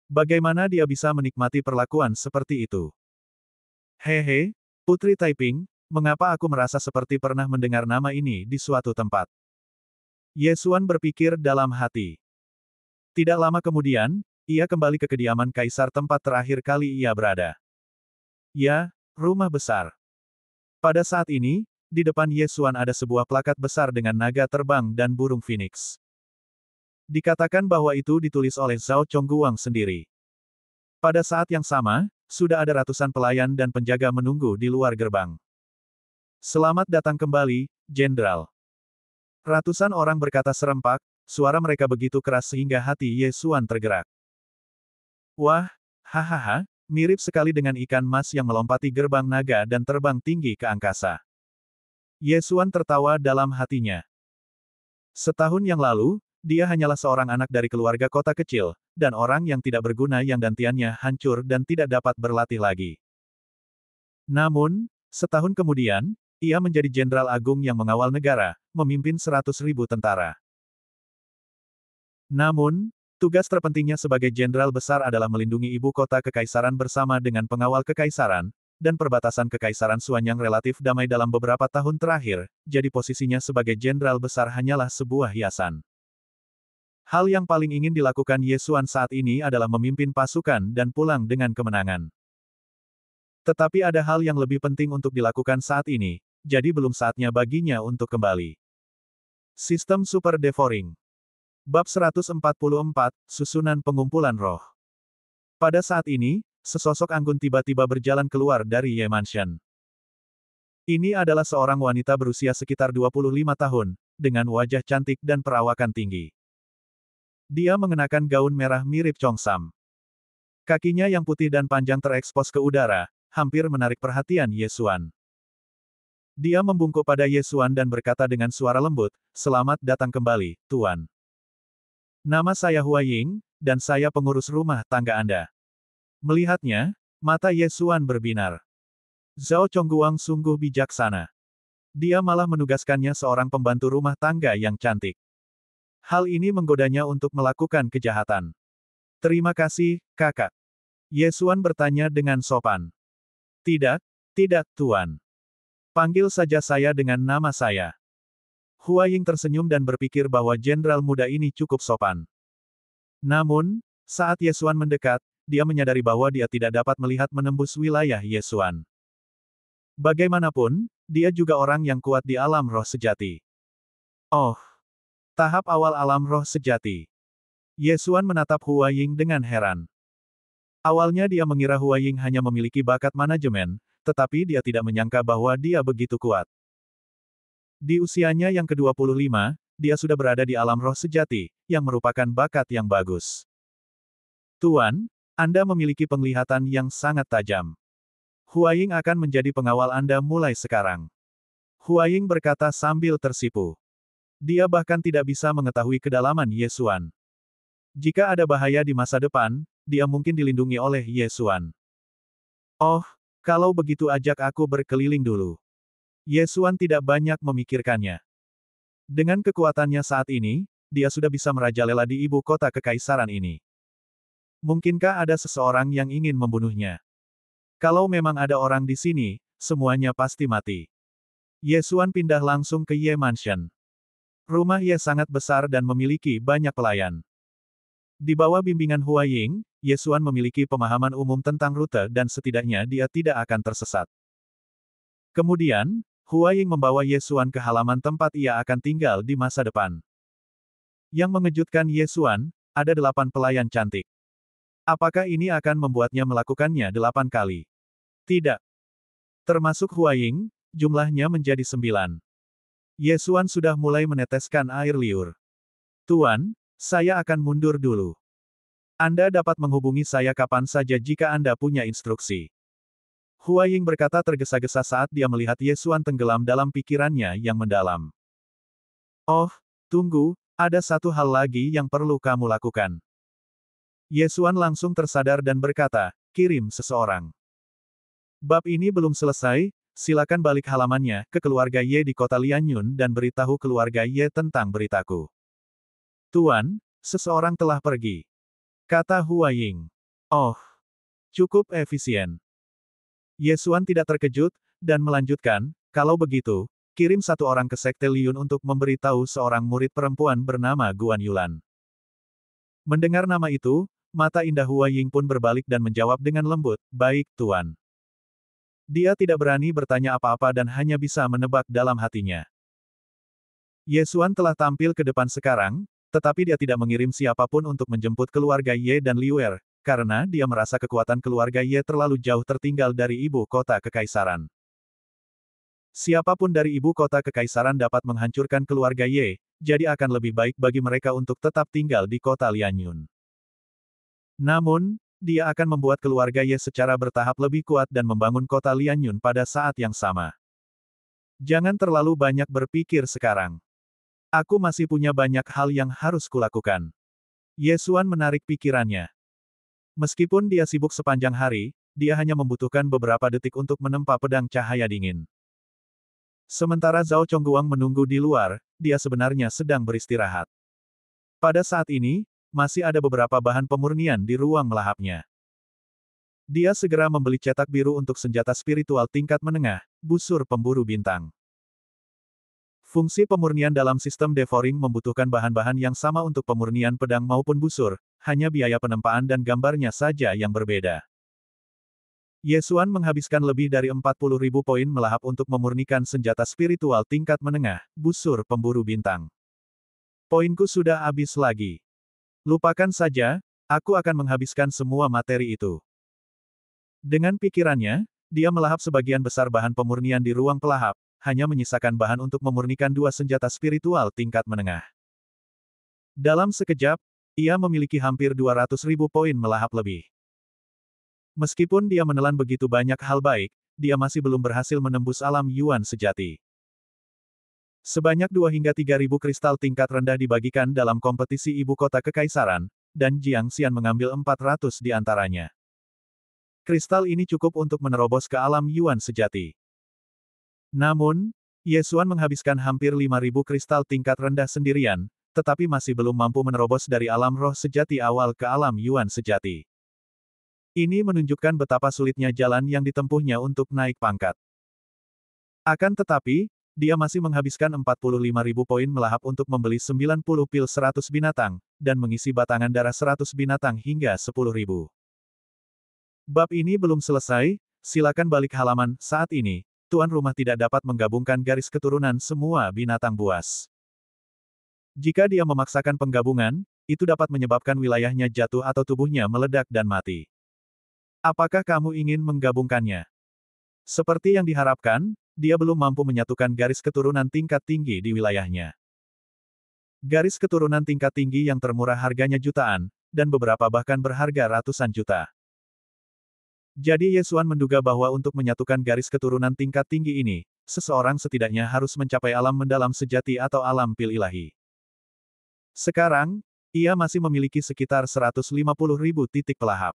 Bagaimana dia bisa menikmati perlakuan seperti itu? Hehe, Putri Taiping, mengapa aku merasa seperti pernah mendengar nama ini di suatu tempat? Ye Xuan berpikir dalam hati. Tidak lama kemudian, ia kembali ke kediaman Kaisar tempat terakhir kali ia berada. Ya, rumah besar. Pada saat ini, di depan Ye Xuan ada sebuah plakat besar dengan naga terbang dan burung phoenix. Dikatakan bahwa itu ditulis oleh Zhao Chongguang sendiri. Pada saat yang sama, sudah ada ratusan pelayan dan penjaga menunggu di luar gerbang. Selamat datang kembali, Jenderal. Ratusan orang berkata serempak, suara mereka begitu keras sehingga hati Ye Xuan tergerak. Wah, hahaha, mirip sekali dengan ikan mas yang melompati gerbang naga dan terbang tinggi ke angkasa. Ye Xuan tertawa dalam hatinya. Setahun yang lalu, dia hanyalah seorang anak dari keluarga kota kecil, dan orang yang tidak berguna yang gantiannya hancur dan tidak dapat berlatih lagi. Namun, setahun kemudian, ia menjadi jenderal agung yang mengawal negara, memimpin 100.000 tentara. Namun, tugas terpentingnya sebagai jenderal besar adalah melindungi ibu kota Kekaisaran bersama dengan pengawal Kekaisaran, dan perbatasan Kekaisaran Suanyang relatif damai dalam beberapa tahun terakhir, jadi posisinya sebagai jenderal besar hanyalah sebuah hiasan. Hal yang paling ingin dilakukan Ye Xuan saat ini adalah memimpin pasukan dan pulang dengan kemenangan. Tetapi ada hal yang lebih penting untuk dilakukan saat ini, jadi belum saatnya baginya untuk kembali. Sistem Super Devouring. Bab 144, Susunan Pengumpulan Roh. Pada saat ini, sesosok anggun tiba-tiba berjalan keluar dari Ye Mansion. Ini adalah seorang wanita berusia sekitar 25 tahun, dengan wajah cantik dan perawakan tinggi. Dia mengenakan gaun merah mirip Chongsam. Kakinya yang putih dan panjang terekspos ke udara, hampir menarik perhatian Ye Xuan. Dia membungkuk pada Ye Xuan dan berkata dengan suara lembut, "Selamat datang kembali, Tuan. Nama saya Hua Ying, dan saya pengurus rumah tangga Anda." Melihatnya, mata Ye Xuan berbinar. Zhao Chongguang sungguh bijaksana. Dia malah menugaskannya seorang pembantu rumah tangga yang cantik. Hal ini menggodanya untuk melakukan kejahatan. "Terima kasih, kakak." Ye Xuan bertanya dengan sopan. "Tidak, tidak, Tuan. Panggil saja saya dengan nama saya." Hua Ying tersenyum dan berpikir bahwa jenderal muda ini cukup sopan. Namun, saat Ye Xuan mendekat, dia menyadari bahwa dia tidak dapat melihat menembus wilayah Ye Xuan. Bagaimanapun, dia juga orang yang kuat di alam roh sejati. Oh, tahap awal alam roh sejati. Ye Xuan menatap Hua Ying dengan heran. Awalnya dia mengira Hua Ying hanya memiliki bakat manajemen, tetapi dia tidak menyangka bahwa dia begitu kuat. Di usianya yang ke-25, dia sudah berada di alam roh sejati, yang merupakan bakat yang bagus. "Tuan, Anda memiliki penglihatan yang sangat tajam. Hua Ying akan menjadi pengawal Anda mulai sekarang." Hua Ying berkata sambil tersipu. Dia bahkan tidak bisa mengetahui kedalaman Ye Xuan. Jika ada bahaya di masa depan, dia mungkin dilindungi oleh Ye Xuan. Oh, kalau begitu ajak aku berkeliling dulu. Ye Xuan tidak banyak memikirkannya. Dengan kekuatannya saat ini, dia sudah bisa merajalela di ibu kota kekaisaran ini. Mungkinkah ada seseorang yang ingin membunuhnya? Kalau memang ada orang di sini, semuanya pasti mati. Ye Xuan pindah langsung ke Ye Mansion. Rumah Ye sangat besar dan memiliki banyak pelayan. Di bawah bimbingan Hua Ying, Ye Xuan memiliki pemahaman umum tentang rute dan setidaknya dia tidak akan tersesat. Kemudian, Hua Ying membawa Ye Xuan ke halaman tempat ia akan tinggal di masa depan. Yang mengejutkan Ye Xuan, ada 8 pelayan cantik. Apakah ini akan membuatnya melakukannya 8 kali? Tidak. Termasuk Hua Ying, jumlahnya menjadi 9. Ye Xuan sudah mulai meneteskan air liur. Tuan, saya akan mundur dulu. Anda dapat menghubungi saya kapan saja jika Anda punya instruksi. Hua Ying berkata tergesa-gesa saat dia melihat Ye Xuan tenggelam dalam pikirannya yang mendalam. Oh, tunggu, ada satu hal lagi yang perlu kamu lakukan. Ye Xuan langsung tersadar dan berkata, kirim seseorang. Bab ini belum selesai, silakan balik halamannya ke keluarga Ye di kota Lianyun dan beritahu keluarga Ye tentang beritaku. Tuan, seseorang telah pergi. Kata Hua Ying. Oh, cukup efisien. Ye Xuan tidak terkejut, dan melanjutkan, kalau begitu, kirim satu orang ke Sekte Liyun untuk memberitahu seorang murid perempuan bernama Guan Yulan. Mendengar nama itu, mata indah Hua Ying pun berbalik dan menjawab dengan lembut, baik, Tuan. Dia tidak berani bertanya apa-apa dan hanya bisa menebak dalam hatinya. Ye Xuan telah tampil ke depan sekarang, tetapi dia tidak mengirim siapapun untuk menjemput keluarga Ye dan Liuer, karena dia merasa kekuatan keluarga Ye terlalu jauh tertinggal dari ibu kota kekaisaran. Siapapun dari ibu kota kekaisaran dapat menghancurkan keluarga Ye, jadi akan lebih baik bagi mereka untuk tetap tinggal di kota Lianyun. Namun, dia akan membuat keluarga Ye secara bertahap lebih kuat dan membangun kota Lianyun pada saat yang sama. Jangan terlalu banyak berpikir sekarang. Aku masih punya banyak hal yang harus kulakukan. Ye Xuan menarik pikirannya. Meskipun dia sibuk sepanjang hari, dia hanya membutuhkan beberapa detik untuk menempa pedang cahaya dingin. Sementara Zhao Chongguang menunggu di luar, dia sebenarnya sedang beristirahat. Pada saat ini, masih ada beberapa bahan pemurnian di ruang melahapnya. Dia segera membeli cetak biru untuk senjata spiritual tingkat menengah, busur pemburu bintang. Fungsi pemurnian dalam sistem devouring membutuhkan bahan-bahan yang sama untuk pemurnian pedang maupun busur, hanya biaya penempaan dan gambarnya saja yang berbeda. Ye Xuan menghabiskan lebih dari 40.000 poin melahap untuk memurnikan senjata spiritual tingkat menengah, busur pemburu bintang. Poinku sudah habis lagi. Lupakan saja, aku akan menghabiskan semua materi itu. Dengan pikirannya, dia melahap sebagian besar bahan pemurnian di ruang pelahap, hanya menyisakan bahan untuk memurnikan 2 senjata spiritual tingkat menengah. Dalam sekejap, ia memiliki hampir 200.000 poin melahap lebih. Meskipun dia menelan begitu banyak hal baik, dia masih belum berhasil menembus alam Yuan sejati. Sebanyak 2 hingga 3.000 kristal tingkat rendah dibagikan dalam kompetisi ibu kota kekaisaran, dan Jiang Xian mengambil 400 di antaranya. Kristal ini cukup untuk menerobos ke alam Yuan sejati. Namun, Ye Xuan menghabiskan hampir 5.000 kristal tingkat rendah sendirian, tetapi masih belum mampu menerobos dari alam roh sejati awal ke alam Yuan sejati. Ini menunjukkan betapa sulitnya jalan yang ditempuhnya untuk naik pangkat. Akan tetapi, dia masih menghabiskan 45.000 poin melahap untuk membeli 90 pil 100 binatang, dan mengisi batangan darah 100 binatang hingga 10.000. Bab ini belum selesai, silakan balik halaman, saat ini, tuan rumah tidak dapat menggabungkan garis keturunan semua binatang buas. Jika dia memaksakan penggabungan, itu dapat menyebabkan wilayahnya jatuh atau tubuhnya meledak dan mati. Apakah kamu ingin menggabungkannya? Seperti yang diharapkan, dia belum mampu menyatukan garis keturunan tingkat tinggi di wilayahnya. Garis keturunan tingkat tinggi yang termurah harganya jutaan, dan beberapa bahkan berharga ratusan juta. Jadi Ye Xuan menduga bahwa untuk menyatukan garis keturunan tingkat tinggi ini, seseorang setidaknya harus mencapai alam mendalam sejati atau alam pil ilahi. Sekarang, Ia masih memiliki sekitar 150.000 titik pelahap.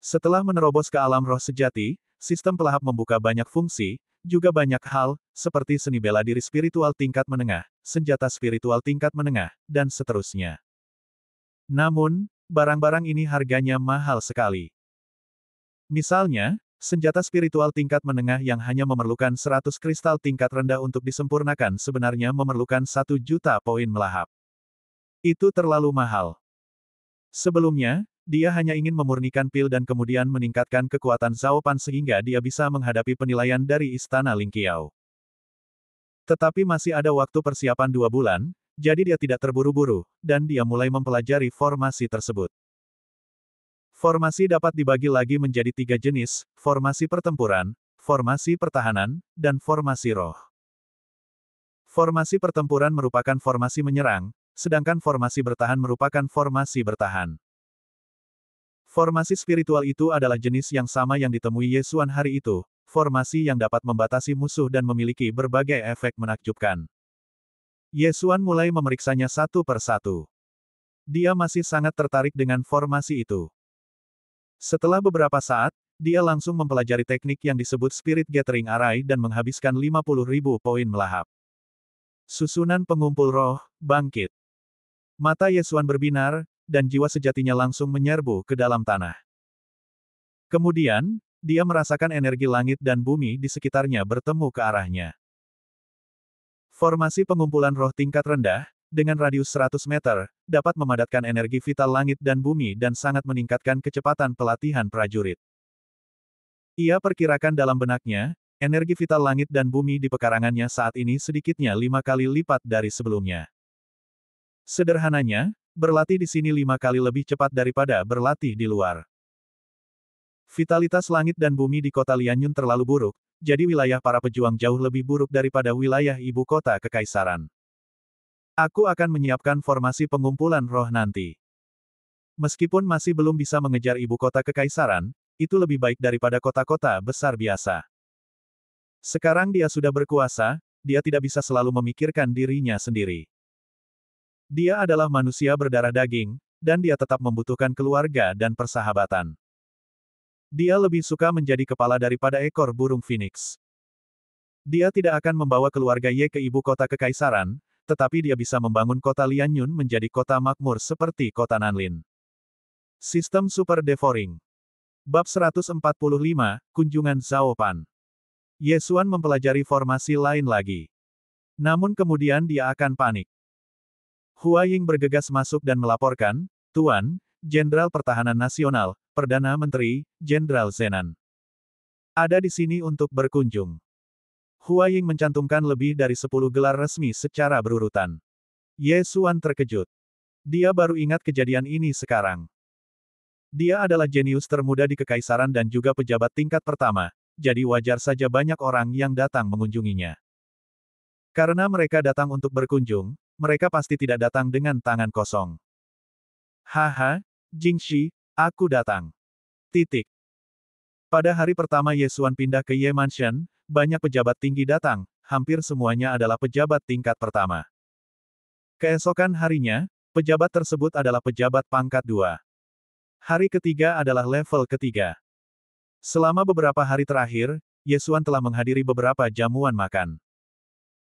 Setelah menerobos ke alam roh sejati, sistem pelahap membuka banyak fungsi, juga banyak hal, seperti seni bela diri spiritual tingkat menengah, senjata spiritual tingkat menengah, dan seterusnya. Namun, barang-barang ini harganya mahal sekali. Misalnya, senjata spiritual tingkat menengah yang hanya memerlukan 100 kristal tingkat rendah untuk disempurnakan sebenarnya memerlukan 1 juta poin melahap. Itu terlalu mahal. Sebelumnya, dia hanya ingin memurnikan pil dan kemudian meningkatkan kekuatan Zhao Pan sehingga dia bisa menghadapi penilaian dari Istana Lingqiao. Tetapi masih ada waktu persiapan 2 bulan, jadi dia tidak terburu-buru, dan dia mulai mempelajari formasi tersebut. Formasi dapat dibagi lagi menjadi 3 jenis, formasi pertempuran, formasi pertahanan, dan formasi roh. Formasi pertempuran merupakan formasi menyerang, sedangkan formasi bertahan merupakan formasi bertahan. Formasi spiritual itu adalah jenis yang sama yang ditemui Ye Xuan hari itu, formasi yang dapat membatasi musuh dan memiliki berbagai efek menakjubkan. Ye Xuan mulai memeriksanya satu per satu. Dia masih sangat tertarik dengan formasi itu. Setelah beberapa saat, dia langsung mempelajari teknik yang disebut Spirit Gathering Array dan menghabiskan 50.000 poin melahap. Susunan pengumpul roh, bangkit. Mata Ye Xuan berbinar, dan jiwa sejatinya langsung menyerbu ke dalam tanah. Kemudian, dia merasakan energi langit dan bumi di sekitarnya bertemu ke arahnya. Formasi pengumpulan roh tingkat rendah, dengan radius 100 meter, dapat memadatkan energi vital langit dan bumi dan sangat meningkatkan kecepatan pelatihan prajurit. Ia perkirakan dalam benaknya, energi vital langit dan bumi di pekarangannya saat ini sedikitnya 5 kali lipat dari sebelumnya. Sederhananya, berlatih di sini 5 kali lebih cepat daripada berlatih di luar. Vitalitas langit dan bumi di kota Lianyun terlalu buruk, jadi wilayah para pejuang jauh lebih buruk daripada wilayah ibu kota kekaisaran. Aku akan menyiapkan formasi pengumpulan roh nanti. Meskipun masih belum bisa mengejar ibu kota kekaisaran, itu lebih baik daripada kota-kota besar biasa. Sekarang dia sudah berkuasa, dia tidak bisa selalu memikirkan dirinya sendiri. Dia adalah manusia berdarah daging, dan dia tetap membutuhkan keluarga dan persahabatan. Dia lebih suka menjadi kepala daripada ekor burung phoenix. Dia tidak akan membawa keluarga Ye ke ibu kota kekaisaran, tetapi dia bisa membangun kota Lianyun menjadi kota makmur seperti kota Nanlin. Sistem Super Devouring. Bab 145, Kunjungan Zhao Pan. Ye Xuan mempelajari formasi lain lagi. Namun kemudian dia akan panik. Hua Ying bergegas masuk dan melaporkan, Tuan, Jenderal Pertahanan Nasional, Perdana Menteri, Jenderal Zenan. Ada di sini untuk berkunjung. Hua Ying mencantumkan lebih dari 10 gelar resmi secara berurutan. Ye Xuan terkejut. Dia baru ingat kejadian ini sekarang. Dia adalah jenius termuda di kekaisaran dan juga pejabat tingkat pertama, jadi wajar saja banyak orang yang datang mengunjunginya. Karena mereka datang untuk berkunjung, mereka pasti tidak datang dengan tangan kosong. Haha, Jingxi, aku datang. Titik. Pada hari pertama Ye Xuan pindah ke Ye Mansion, banyak pejabat tinggi datang, hampir semuanya adalah pejabat tingkat pertama. Keesokan harinya, pejabat tersebut adalah pejabat pangkat 2. Hari ketiga adalah level ketiga. Selama beberapa hari terakhir, Ye Xuan telah menghadiri beberapa jamuan makan.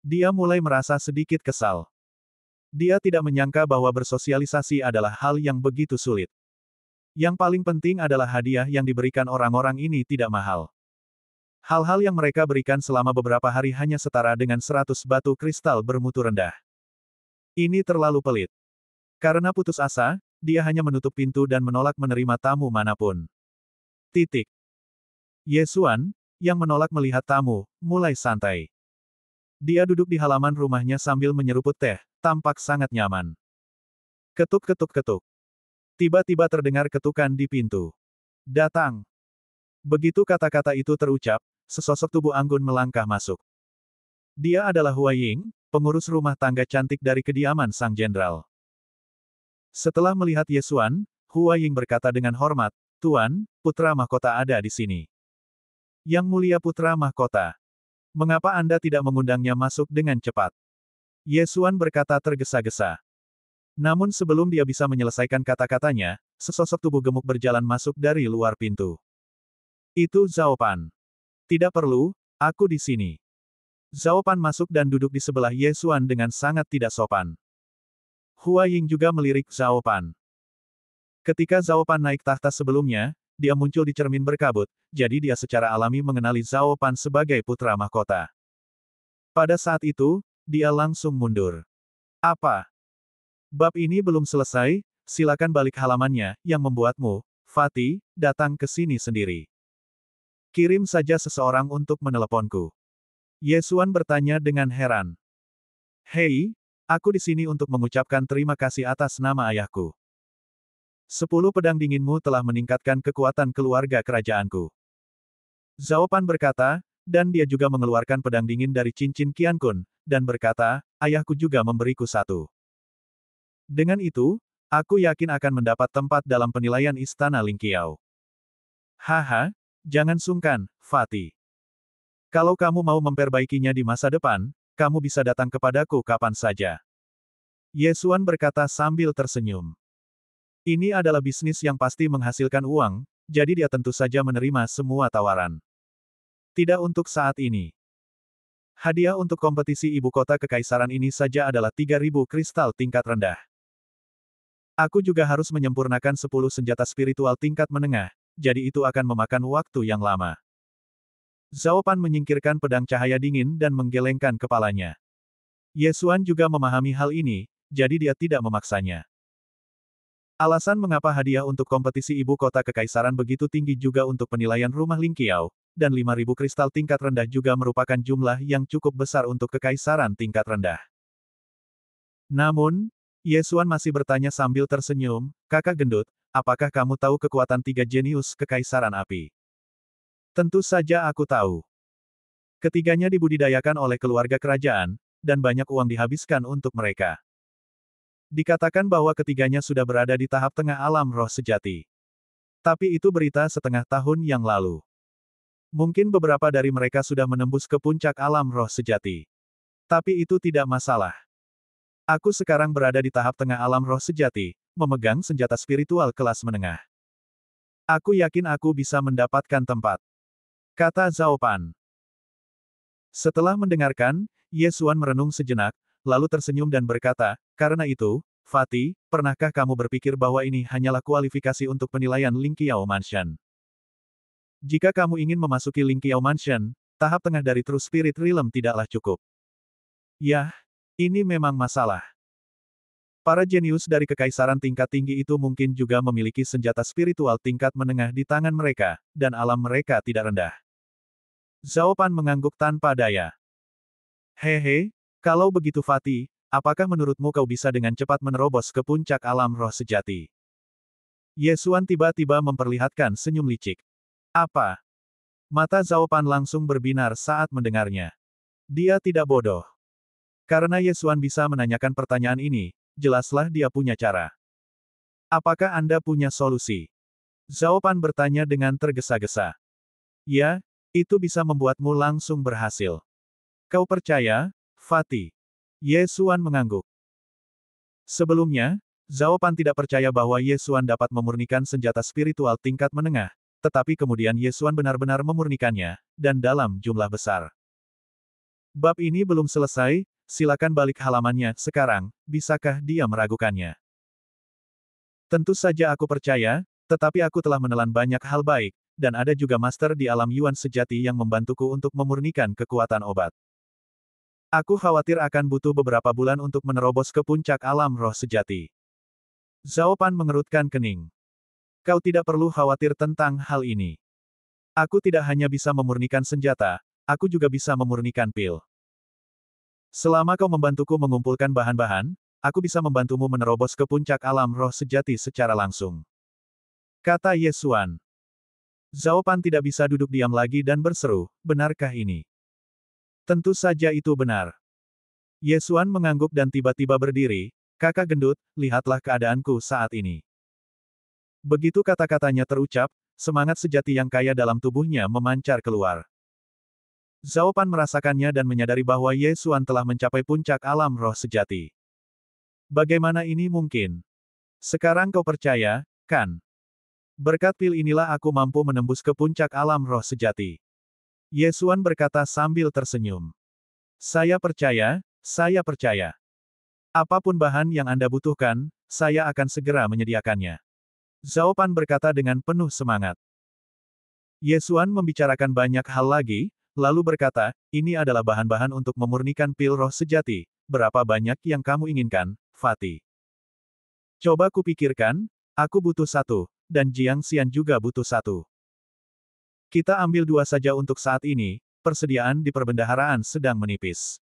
Dia mulai merasa sedikit kesal. Dia tidak menyangka bahwa bersosialisasi adalah hal yang begitu sulit. Yang paling penting adalah hadiah yang diberikan orang-orang ini tidak mahal. Hal-hal yang mereka berikan selama beberapa hari hanya setara dengan 100 batu kristal bermutu rendah. Ini terlalu pelit. Karena putus asa, dia hanya menutup pintu dan menolak menerima tamu manapun. Titik. Ye Xuan, yang menolak melihat tamu, mulai santai. Dia duduk di halaman rumahnya sambil menyeruput teh, tampak sangat nyaman. Ketuk-ketuk-ketuk. Tiba-tiba terdengar ketukan di pintu. Datang. Begitu kata-kata itu terucap, sesosok tubuh anggun melangkah masuk. Dia adalah Hua Ying, pengurus rumah tangga cantik dari kediaman sang jenderal. Setelah melihat Ye Xuan, Hua Ying berkata dengan hormat, Tuan, putra mahkota ada di sini. Yang mulia putra mahkota. Mengapa Anda tidak mengundangnya masuk dengan cepat? Ye Xuan berkata tergesa-gesa. Namun sebelum dia bisa menyelesaikan kata-katanya, sesosok tubuh gemuk berjalan masuk dari luar pintu. Itu Zhao Pan. Tidak perlu, aku di sini. Zhao Pan masuk dan duduk di sebelah Ye Xuan dengan sangat tidak sopan. Hua Ying juga melirik Zhao Pan. Ketika Zhao Pan naik tahta sebelumnya, dia muncul di cermin berkabut, jadi dia secara alami mengenali Zhao Pan sebagai putra mahkota. Pada saat itu, dia langsung mundur. Apa? Bab ini belum selesai, silakan balik halamannya, yang membuatmu, Fatih, datang ke sini sendiri. Kirim saja seseorang untuk meneleponku. Ye Xuan bertanya dengan heran. Hei, aku di sini untuk mengucapkan terima kasih atas nama ayahku. 10 pedang dinginmu telah meningkatkan kekuatan keluarga kerajaanku. Zhao Pan berkata, dan dia juga mengeluarkan pedang dingin dari cincin Qiankun, dan berkata, ayahku juga memberiku satu. Dengan itu, aku yakin akan mendapat tempat dalam penilaian Istana Lingqiao. Haha, jangan sungkan, Fatih. Kalau kamu mau memperbaikinya di masa depan, kamu bisa datang kepadaku kapan saja. Ye Xuan berkata sambil tersenyum. Ini adalah bisnis yang pasti menghasilkan uang, jadi dia tentu saja menerima semua tawaran. Tidak untuk saat ini. Hadiah untuk kompetisi ibu kota kekaisaran ini saja adalah 3.000 kristal tingkat rendah. Aku juga harus menyempurnakan 10 senjata spiritual tingkat menengah, jadi itu akan memakan waktu yang lama. Zhao Pan menyingkirkan pedang cahaya dingin dan menggelengkan kepalanya. Ye Xuan juga memahami hal ini, jadi dia tidak memaksanya. Alasan mengapa hadiah untuk kompetisi ibu kota kekaisaran begitu tinggi juga untuk penilaian rumah Lingqiao, dan 5.000 kristal tingkat rendah juga merupakan jumlah yang cukup besar untuk kekaisaran tingkat rendah. Namun, Ye Xuan masih bertanya sambil tersenyum, kakak gendut, apakah kamu tahu kekuatan 3 jenius kekaisaran api? Tentu saja aku tahu. Ketiganya dibudidayakan oleh keluarga kerajaan, dan banyak uang dihabiskan untuk mereka. Dikatakan bahwa ketiganya sudah berada di tahap tengah alam roh sejati. Tapi itu berita setengah tahun yang lalu. Mungkin beberapa dari mereka sudah menembus ke puncak alam roh sejati. Tapi itu tidak masalah. Aku sekarang berada di tahap tengah alam roh sejati, memegang senjata spiritual kelas menengah. Aku yakin aku bisa mendapatkan tempat. Kata Zhao Pan. Setelah mendengarkan, Ye Xuan merenung sejenak, lalu tersenyum dan berkata, karena itu, Fatih, pernahkah kamu berpikir bahwa ini hanyalah kualifikasi untuk penilaian Lingqiao Mansion? Jika kamu ingin memasuki Lingqiao Mansion, tahap tengah dari True Spirit Realm tidaklah cukup. Yah, ini memang masalah. Para jenius dari kekaisaran tingkat tinggi itu mungkin juga memiliki senjata spiritual tingkat menengah di tangan mereka, dan alam mereka tidak rendah. Zhao Pan mengangguk tanpa daya. Hehe, kalau begitu Fatih, apakah menurutmu kau bisa dengan cepat menerobos ke puncak alam roh sejati? Ye Xuan tiba-tiba memperlihatkan senyum licik. Apa? Mata Zhao Pan langsung berbinar saat mendengarnya. Dia tidak bodoh. Karena Ye Xuan bisa menanyakan pertanyaan ini, jelaslah dia punya cara. Apakah Anda punya solusi? Zhao Pan bertanya dengan tergesa-gesa. Ya, itu bisa membuatmu langsung berhasil. Kau percaya, Fatih? Ye Xuan mengangguk. Sebelumnya, Zhao Pan tidak percaya bahwa Ye Xuan dapat memurnikan senjata spiritual tingkat menengah, tetapi kemudian Ye Xuan benar-benar memurnikannya, dan dalam jumlah besar. Bab ini belum selesai, silakan balik halamannya sekarang, bisakah dia meragukannya? Tentu saja aku percaya, tetapi aku telah menelan banyak hal baik, dan ada juga master di alam Yuan sejati yang membantuku untuk memurnikan kekuatan obat. Aku khawatir akan butuh beberapa bulan untuk menerobos ke puncak alam roh sejati. Zhao Pan mengerutkan kening. Kau tidak perlu khawatir tentang hal ini. Aku tidak hanya bisa memurnikan senjata, aku juga bisa memurnikan pil. Selama kau membantuku mengumpulkan bahan-bahan, aku bisa membantumu menerobos ke puncak alam roh sejati secara langsung. Kata Ye Xuan. Zhao Pan tidak bisa duduk diam lagi dan berseru, benarkah ini? Tentu saja itu benar. Ye Xuan mengangguk dan tiba-tiba berdiri, kakak gendut, lihatlah keadaanku saat ini. Begitu kata-katanya terucap, semangat sejati yang kaya dalam tubuhnya memancar keluar. Zhao Pan merasakannya dan menyadari bahwa Ye Xuan telah mencapai puncak alam roh sejati. Bagaimana ini mungkin? Sekarang kau percaya, kan? Berkat pil inilah aku mampu menembus ke puncak alam roh sejati. Yesuan berkata sambil tersenyum. Saya percaya, saya percaya. Apapun bahan yang Anda butuhkan, saya akan segera menyediakannya. Zhao Pan berkata dengan penuh semangat. Yesuan membicarakan banyak hal lagi, lalu berkata, ini adalah bahan-bahan untuk memurnikan pil roh sejati, berapa banyak yang kamu inginkan, Fatih? Coba kupikirkan, aku butuh satu, dan Jiang Xian juga butuh satu. Kita ambil dua saja untuk saat ini, persediaan di perbendaharaan sedang menipis.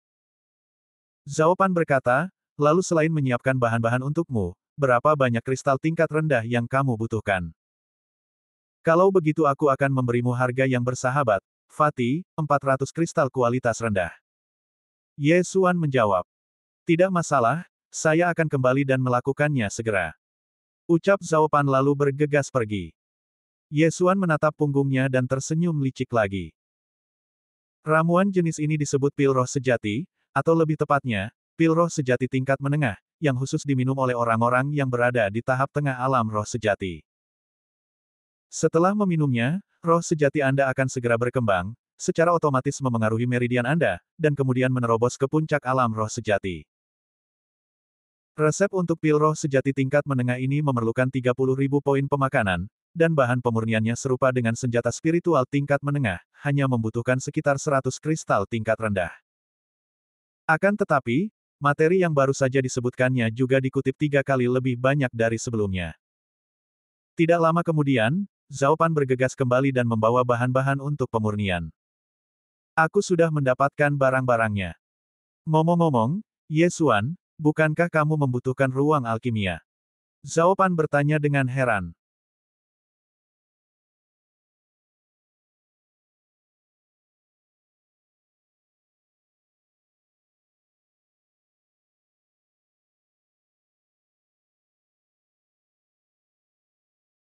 Zhao Pan berkata, lalu selain menyiapkan bahan-bahan untukmu, berapa banyak kristal tingkat rendah yang kamu butuhkan? Kalau begitu aku akan memberimu harga yang bersahabat, Fatih, 400 kristal kualitas rendah. Ye Xuan menjawab. Tidak masalah, saya akan kembali dan melakukannya segera. Ucap Zhao Pan lalu bergegas pergi. Ye Xuan menatap punggungnya dan tersenyum licik lagi. Ramuan jenis ini disebut pil roh sejati, atau lebih tepatnya, pil roh sejati tingkat menengah, yang khusus diminum oleh orang-orang yang berada di tahap tengah alam roh sejati. Setelah meminumnya, roh sejati Anda akan segera berkembang, secara otomatis memengaruhi meridian Anda, dan kemudian menerobos ke puncak alam roh sejati. Resep untuk pil roh sejati tingkat menengah ini memerlukan 30.000 poin pemakanan, dan bahan pemurniannya serupa dengan senjata spiritual tingkat menengah, hanya membutuhkan sekitar 100 kristal tingkat rendah. Akan tetapi, materi yang baru saja disebutkannya juga dikutip 3 kali lebih banyak dari sebelumnya. Tidak lama kemudian, Zhao Pan bergegas kembali dan membawa bahan-bahan untuk pemurnian. Aku sudah mendapatkan barang-barangnya. Ngomong-ngomong, Ye Xuan, bukankah kamu membutuhkan ruang alkimia? Zhao Pan bertanya dengan heran.